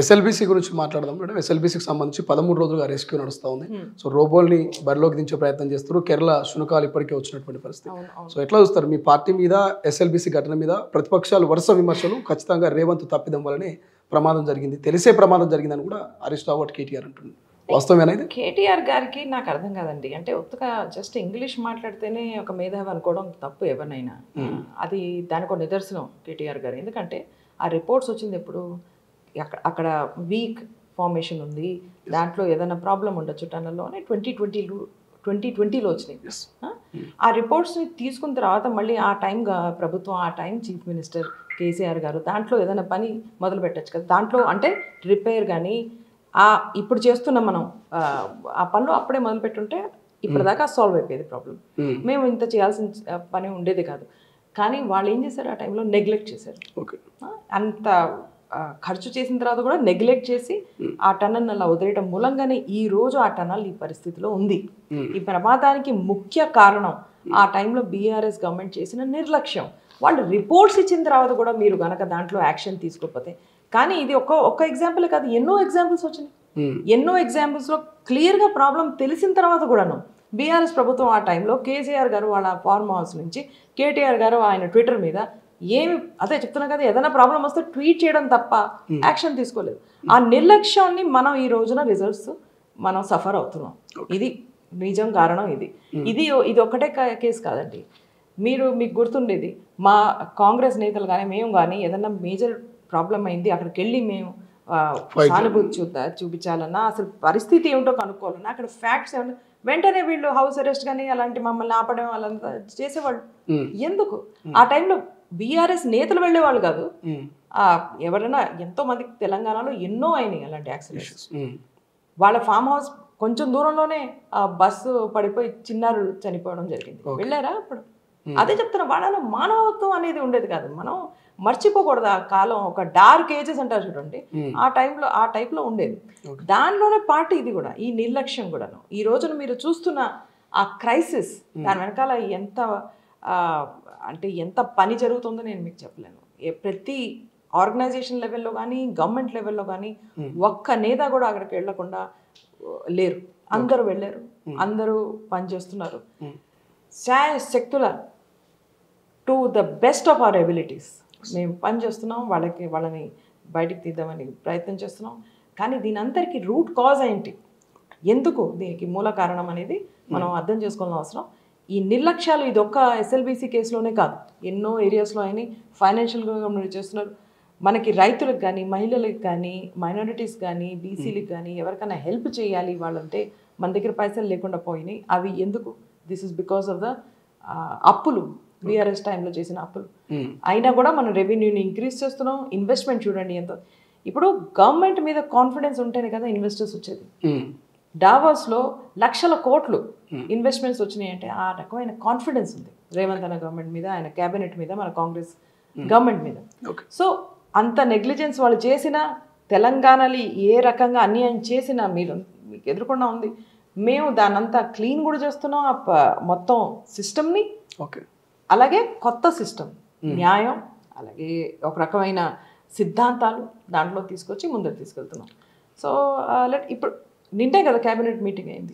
SLBC గురించి మాట్లాడదాం madam. ఎస్ఎల్బీసీకి సంబంధించి 13 రోజులుగా రెస్క్యూ నడుస్తూ ఉంది. సో రోబోల్ని బరిలోకి దించే ప్రయత్నం చేస్తారు. కేరళ శునకాలు ఇప్పటికే వచ్చినటువంటి పరిస్థితి. సో ఎట్లా చూస్తారు మీ పార్టీ మీద ఎస్ఎల్బీసీ ఘటన మీద ప్రతిపక్షాలు వరుస విమర్శలు, ఖచ్చితంగా రేవంత్ తప్పిదం వల్లనే ప్రమాదం జరిగింది, తెలిసే ప్రమాదం జరిగిందని కూడా హరీష్ రావు కేటీఆర్ అంటున్నారు. వాస్తవమేనా ఇది? కేటీఆర్ గారికి నాకు అర్థం కాదండి. అంటే ఒత్తుగా జస్ట్ ఇంగ్లీష్ మాట్లాడితేనే ఒక మేధావి అనుకోవడం తప్పు ఎవరినైనా. అది దానికి ఒక నిదర్శనం కేటీఆర్ గారు. ఎందుకంటే ఆ రిపోర్ట్స్ వచ్చింది ఎప్పుడు, అక్కడ వీక్ ఫార్మేషన్ ఉంది, దాంట్లో ఏదైనా ప్రాబ్లం ఉండొచ్చు టన్నల్లో అని 2020లో వచ్చినాయి. ఆ రిపోర్ట్స్ని తీసుకున్న తర్వాత మళ్ళీ ఆ టైంగా ప్రభుత్వం, ఆ టైం చీఫ్ మినిస్టర్ కేసీఆర్ గారు దాంట్లో ఏదైనా పని మొదలు పెట్టచ్చు కదా. దాంట్లో అంటే రిపేర్ కానీ ఇప్పుడు చేస్తున్నాం మనం ఆ పనులు అప్పుడే మొదలు పెట్టుంటే ఇప్పటిదాకా సాల్వ్ అయిపోయేది ప్రాబ్లం. మేము ఇంత చేయాల్సిన పని ఉండేది కాదు. కానీ వాళ్ళు ఏం చేశారు, ఆ టైంలో నెగ్లెక్ట్ చేశారు. అంత ఖర్చు చేసిన తర్వాత కూడా నెగ్లెక్ట్ చేసి ఆ టన్నల్ అలా వదిలేయడం మూలంగానే ఈ రోజు ఆ టన్నల్ ఈ పరిస్థితిలో ఉంది. ఈ ప్రమాదానికి ముఖ్య కారణం ఆ టైంలో బీఆర్ఎస్ గవర్నమెంట్ చేసిన నిర్లక్ష్యం. వాళ్ళు రిపోర్ట్స్ ఇచ్చిన తర్వాత కూడా మీరు కనుక దాంట్లో యాక్షన్ తీసుకోకపోతే, కానీ ఇది ఒక్క ఎగ్జాంపుల్ కాదు, ఎన్నో ఎగ్జాంపుల్స్ వచ్చినాయి. ఎన్నో ఎగ్జాంపుల్స్లో క్లియర్గా ప్రాబ్లం తెలిసిన తర్వాత కూడాను బీఆర్ఎస్ ప్రభుత్వం ఆ టైంలో కేసీఆర్ గారు వాళ్ళ ఫార్మ్ హౌస్ నుంచి, కేటీఆర్ గారు ఆయన ట్విట్టర్ మీద ఏమి అదే చెప్తున్నా కదా, ఏదైనా ప్రాబ్లం వస్తే ట్వీట్ చేయడం తప్ప యాక్షన్ తీసుకోలేదు. ఆ నిర్లక్ష్యాన్ని మనం ఈ రోజున రిజల్ట్స్ మనం సఫర్ అవుతున్నాం. ఇది నిజం కారణం. ఇది ఒక్కటే కేసు కాదండి. మీకు గుర్తుండేది, మా కాంగ్రెస్ నేతలు కానీ మేము కానీ ఏదన్నా మేజర్ ప్రాబ్లం అయింది, అక్కడికి వెళ్ళి మేము సానుభూతి చూపించాలన్నా, అసలు పరిస్థితి ఏమిటో కనుక్కోవాలన్నా, అక్కడ ఫ్యాక్ట్స్ ఏమన్నా వెంటనే వీళ్ళు హౌస్ అరెస్ట్ కానీ అలాంటి మమ్మల్ని ఆపడం వాళ్ళంతా చేసేవాళ్ళు. ఎందుకు ఆ టైంలో బీఆర్ఎస్ నేతలు వెళ్ళేవాళ్ళు కాదు. ఎవరైనా ఎంతో మందికి తెలంగాణలో ఎన్నో అయినాయి అలాంటి యాక్సిడెంట్స్. వాళ్ళ ఫామ్ హౌస్ కొంచెం దూరంలోనే బస్సు పడిపోయి చిన్నారు చనిపోవడం జరిగింది. వెళ్ళారా అప్పుడు? అదే చెప్తున్నా, వాళ్ళలో మానవత్వం అనేది ఉండేది కాదు. మనం మర్చిపోకూడదు ఆ కాలం. ఒక డార్క్ ఏజెస్ అంటారు చూడండి, ఆ టైప్లో ఉండేది. దానిలోనే పార్టీ ఇది కూడా, ఈ నిర్లక్ష్యం కూడాను. ఈ రోజున మీరు చూస్తున్న ఆ క్రైసిస్, దాని వెనకాల ఎంత పని జరుగుతుందో నేను మీకు చెప్పలేను. ప్రతి ఆర్గనైజేషన్ లెవెల్లో కానీ గవర్నమెంట్ లెవెల్లో కానీ ఒక్క నేత కూడా అక్కడికి వెళ్లకుండా లేరు. అందరూ వెళ్ళారు, అందరూ పనిచేస్తున్నారు. శక్తుల to the best of our abilities మేము పనిచేస్తున్నాం. వాళ్ళని బయటికి తీద్దామని ప్రయత్నం చేస్తున్నాం. కానీ దీని అందరికీ రూట్ కాజ్ ఏంటి, ఎందుకు దీనికి మూల కారణం అనేది మనం అర్థం చేసుకోవాల్సిన అవసరం. ఈ నిర్లక్ష్యాలు ఇది ఒక్క ఎస్ఎల్బీసీ కేసులోనే కాదు, ఎన్నో ఏరియాస్లో అయినాయి. ఫైనాన్షియల్గా మీరు చేస్తున్నారు. మనకి రైతులకు కానీ, మహిళలకు కానీ, మైనారిటీస్ కానీ, బీసీలకు కానీ ఎవరికైనా హెల్ప్ చేయాలి వాళ్ళంటే మన దగ్గర పైసలు లేకుండా పోయినాయి. అవి ఎందుకు? This is because of the అప్పులు, బీఆర్ఎస్ టైంలో చేసిన అప్పులు. అయినా కూడా మనం రెవెన్యూని ఇంక్రీజ్ చేస్తున్నాం. ఇన్వెస్ట్మెంట్ చూడండి ఎంత. ఇప్పుడు గవర్నమెంట్ మీద కాన్ఫిడెన్స్ ఉంటేనే కదా ఇన్వెస్టర్స్ వచ్చేది. డావోస్లో లక్షల కోట్లు ఇన్వెస్ట్మెంట్స్ వచ్చినాయి అంటే ఆ రకమైన కాన్ఫిడెన్స్ ఉంది రేవంత్ అన్న గవర్నమెంట్ మీద, ఆయన క్యాబినెట్ మీద, మన కాంగ్రెస్ గవర్నమెంట్ మీద. సో అంత నెగ్లిజెన్స్ వాళ్ళు చేసిన, తెలంగాణలో ఏ రకంగా అన్యాయం చేసినా మీకు ఎదుర్కొన్నా ఉంది. మేము దానంతా క్లీన్ కూడా చేస్తున్నాం, మొత్తం సిస్టమ్ని. అలాగే కొత్త సిస్టమ్, న్యాయం, అలాగే ఒక రకమైన సిద్ధాంతాలు దాంట్లో తీసుకొచ్చి ముందరు తీసుకెళ్తున్నాం. సో ఇప్పుడు నింటే కదా క్యాబినెట్ మీటింగ్ అయింది.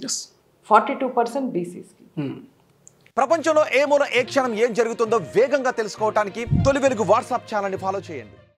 42% బీసీస్కి. ప్రపంచంలో ఏ మూల ఏ క్షణం ఏం జరుగుతుందో వేగంగా తెలుసుకోవడానికి తొలి వెలుగు వాట్సాప్ ఛానల్ని ఫాలో చేయండి.